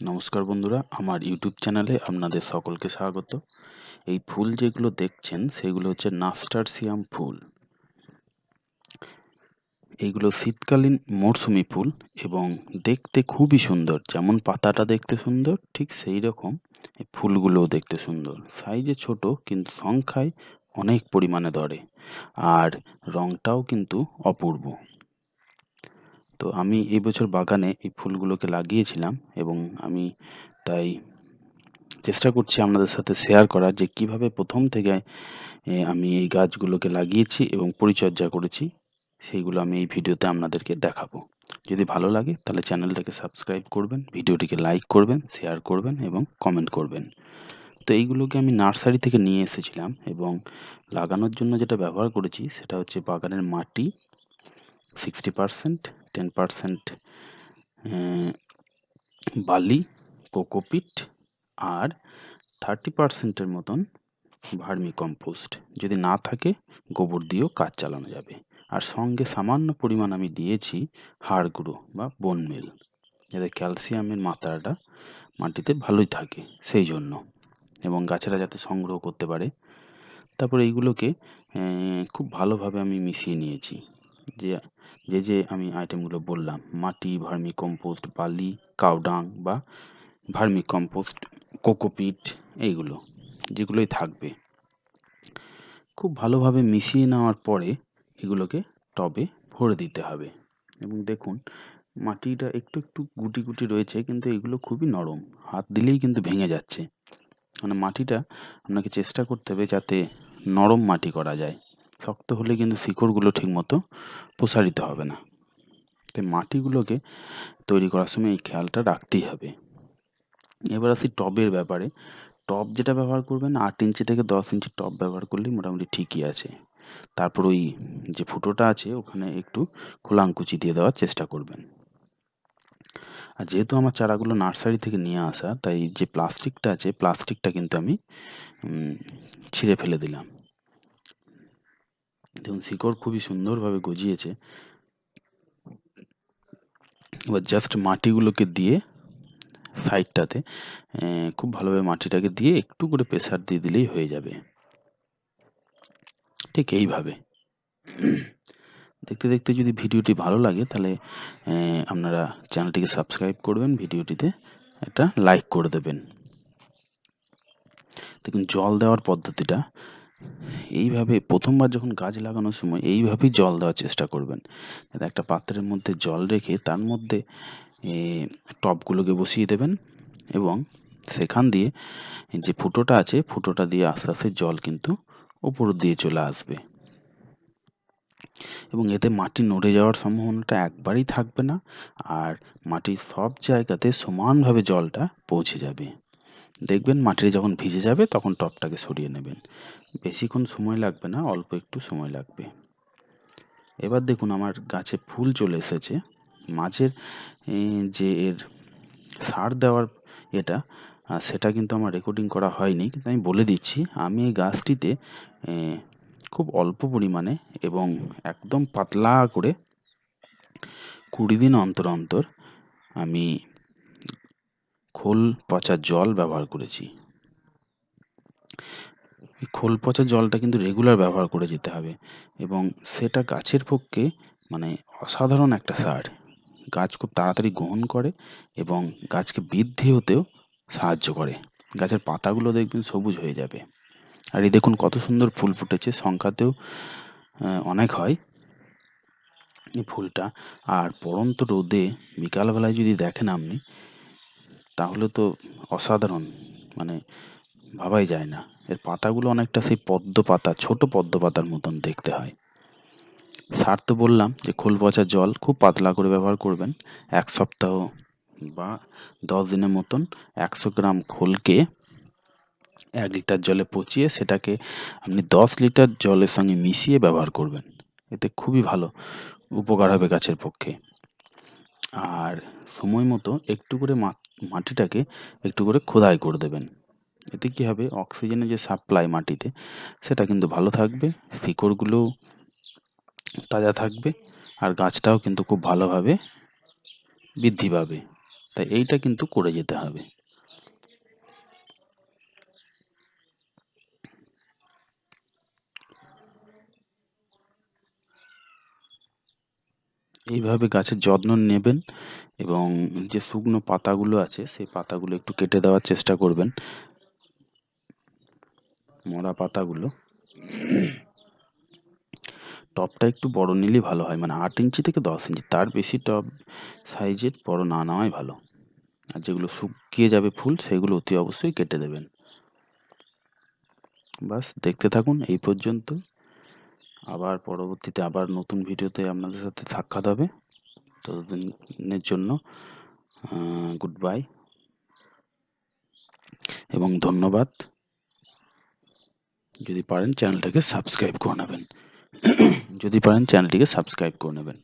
নমস্কার বন্ধুরা, আমার ইউটিউব চ্যানেলে আপনাদের সকলকে স্বাগত। এই ফুল যেগুলো দেখছেন সেগুলো হচ্ছে নাস্টারসিয়াম ফুল। এইগুলো শীতকালীন মরশুমি ফুল এবং দেখতে খুবই সুন্দর। যেমন পাতাটা দেখতে সুন্দর, ঠিক সেই রকম এই ফুলগুলোও দেখতে সুন্দর। সাইজে ছোট কিন্তু সংখ্যায় অনেক পরিমাণে ধরে, আর রংটাও কিন্তু অপূর্ব। তো আমি এবছর বাগানে এই ফুলগুলোকে লাগিয়েছিলাম এবং আমি তাই চেষ্টা করছি আপনাদের সাথে শেয়ার করার যে কিভাবে প্রথম থেকে আমি এই গাছগুলোকে লাগিয়েছি এবং পরিচর্যা করেছি, সেইগুলো আমি এই ভিডিওতে আপনাদেরকে দেখাবো। যদি ভালো লাগে তাহলে চ্যানেলটাকে সাবস্ক্রাইব করবেন, ভিডিওটিকে লাইক করবেন, শেয়ার করবেন এবং কমেন্ট করবেন। তো এইগুলোকে আমি নার্সারি থেকে নিয়ে এসেছিলাম এবং লাগানোর জন্য যেটা ব্যবহার করেছি সেটা হচ্ছে বাগানের মাটি 60%, 10% বালি, কোকোপিট আর 30%-এর মতন ভার্মি কম্পোস্ট। যদি না থাকে গোবর দিয়েও কাজ চালানো যাবে। আর সঙ্গে সামান্য পরিমাণ আমি দিয়েছি হাড় গুঁড়ো বা বোন মিল, যাতে ক্যালসিয়ামের মাত্রাটা মাটিতে ভালোই থাকে সেই জন্য, এবং গাছেরা যাতে সংগ্রহ করতে পারে। তারপর এইগুলোকে খুব ভালোভাবে আমি মিশিয়ে নিয়েছি। যে যে আমি আইটেমগুলো বললাম, মাটি, ভার্মি কম্পোস্ট, বালি, কাউডাং বা ভার্মি কম্পোস্ট, কোকোপিট, এইগুলো যেগুলোই থাকবে, খুব ভালোভাবে মিশিয়ে নেওয়ার পরে এগুলোকে টবে ভরে দিতে হবে। এবং দেখুন মাটিটা একটু একটু গুটি গুটি রয়েছে, কিন্তু এগুলো খুবই নরম, হাত দিলেই কিন্তু ভেঙে যাচ্ছে। মানে মাটিটা আপনাকে চেষ্টা করতে হবে যাতে নরম মাটি করা যায়। শক্ত হলে কিন্তু শিকড়গুলো ঠিকমতো প্রসারিত হবে না। তাই মাটিগুলোকে তৈরি করার সময় এই খেয়ালটা রাখতেই হবে। এবার আসি টবের ব্যাপারে। টব যেটা ব্যবহার করবেন 8 ইঞ্চি থেকে 10 ইঞ্চি টব ব্যবহার করলেই মোটামুটি ঠিকই আছে। তারপর ওই যে ফুটোটা আছে ওখানে একটু খোলাঙ্কুচি দিয়ে দেওয়ার চেষ্টা করবেন। আর যেহেতু আমার চারাগুলো নার্সারি থেকে নিয়ে আসা, তাই যে প্লাস্টিকটা আছে প্লাস্টিকটা কিন্তু আমি ছিঁড়ে ফেলে দিলাম। দেখুন শিকড় খুবই সুন্দরভাবে গজিয়েছে। এবার জাস্ট মাটিগুলোকে দিয়ে সাইডটাতে খুব ভালোভাবে মাটিটাকে দিয়ে একটু করে প্রেসার দিয়ে দিলেই হয়ে যাবে। ঠিক এইভাবে। দেখতে দেখতে যদি ভিডিওটি ভালো লাগে তাহলে আপনারা চ্যানেলটিকে সাবস্ক্রাইব করবেন, ভিডিওটিতে একটা লাইক করে দেবেন। দেখুন জল দেওয়ার পদ্ধতিটা এইভাবে, প্রথমবার যখন গাছ লাগানোর সময় এইভাবেই জল দেওয়ার চেষ্টা করবেন। একটা পাত্রের মধ্যে জল রেখে তার মধ্যে টবগুলোকে বসিয়ে দেবেন এবং সেখান দিয়ে যে ফুটোটা আছে ফুটোটা দিয়ে আস্তে আস্তে জল কিন্তু উপর দিয়ে চলে আসবে এবং এতে মাটি নড়ে যাওয়ার সম্ভাবনাটা একবারেই থাকবে না, আর মাটির সব জায়গাতে সমানভাবে জলটা পৌঁছে যাবে। দেখবেন মাটি যখন ভিজে যাবে তখন টবটাকে সরিয়ে নেবেন। বেশিক্ষণ সময় লাগবে না, অল্প একটু সময় লাগবে। এবার দেখুন আমার গাছে ফুল চলে এসেছে। মাঝের যে এর সার দেওয়ার এটা সেটা কিন্তু আমার রেকর্ডিং করা হয়নি, কিন্তু আমি বলে দিচ্ছি। আমি এই গাছটিতে খুব অল্প পরিমাণে এবং একদম পাতলা করে 20 দিন অন্তর অন্তর আমি খোল পচা জল ব্যবহার করেছি। এই খোল পচা জলটা কিন্তু রেগুলার ব্যবহার করে যেতে হবে এবং সেটা গাছের পক্ষে মানে অসাধারণ একটা সার। গাছ খুব তাড়াতাড়ি গ্রহণ করে এবং গাছকে বৃদ্ধি হতেও সাহায্য করে। গাছের পাতাগুলো দেখবেন সবুজ হয়ে যাবে। আর এই দেখুন কত সুন্দর ফুল ফুটেছে, সংখ্যাতেও অনেক হয় এই ফুলটা। আর পড়ন্ত রোদে বিকালবেলায় যদি দেখেন আপনি, তাহলে তো অসাধারণ, মানে ভাবাই যায় না। এর পাতাগুলো অনেকটা সেই পদ্ম পাতা, ছোট পদ্ম পাতার মতন দেখতে হয়। সার তো বললাম যে খোল পচা জল খুব পাতলা করে ব্যবহার করবেন। 1 সপ্তাহ বা 10 দিনের মতন 100 গ্রাম খোলকে 1 লিটার জলে পচিয়ে সেটাকে আপনি 10 লিটার জলের সঙ্গে মিশিয়ে ব্যবহার করবেন। এতে খুবই ভালো উপকার হবে গাছের পক্ষে। আর সময় মতো একটু করে মাটিটাকে একটু করে খোদাই করে দেবেন। এতে কী হবে, অক্সিজেনের যে সাপ্লাই মাটিতে সেটা কিন্তু ভালো থাকবে, শিকড়গুলোও তাজা থাকবে আর গাছটাও কিন্তু খুব ভালোভাবে বৃদ্ধি পাবে। তাই এইটা কিন্তু করে যেতে হবে। এইভাবে গাছের যত্ন নেবেন এবং যে শুকনো পাতাগুলো আছে সেই পাতাগুলো একটু কেটে দেওয়ার চেষ্টা করবেন, মরা পাতাগুলো। টবটা একটু বড় নিলেই ভালো হয়, মানে 8 ইঞ্চি থেকে 10 ইঞ্চি, তার বেশি টব সাইজের বড় না নেওয়াই ভালো। আর যেগুলো শুকিয়ে যাবে ফুল সেগুলো অতি অবশ্যই কেটে দেবেন। বাস দেখতে থাকুন এই পর্যন্ত। আবার পরবর্তীতে আবার নতুন ভিডিওতে আপনাদের সাথে সাক্ষাৎ হবে। ততদিনের জন্য গুড বাই এবং ধন্যবাদ। যদি পারেন চ্যানেলটিকে সাবস্ক্রাইব করে নেবেন।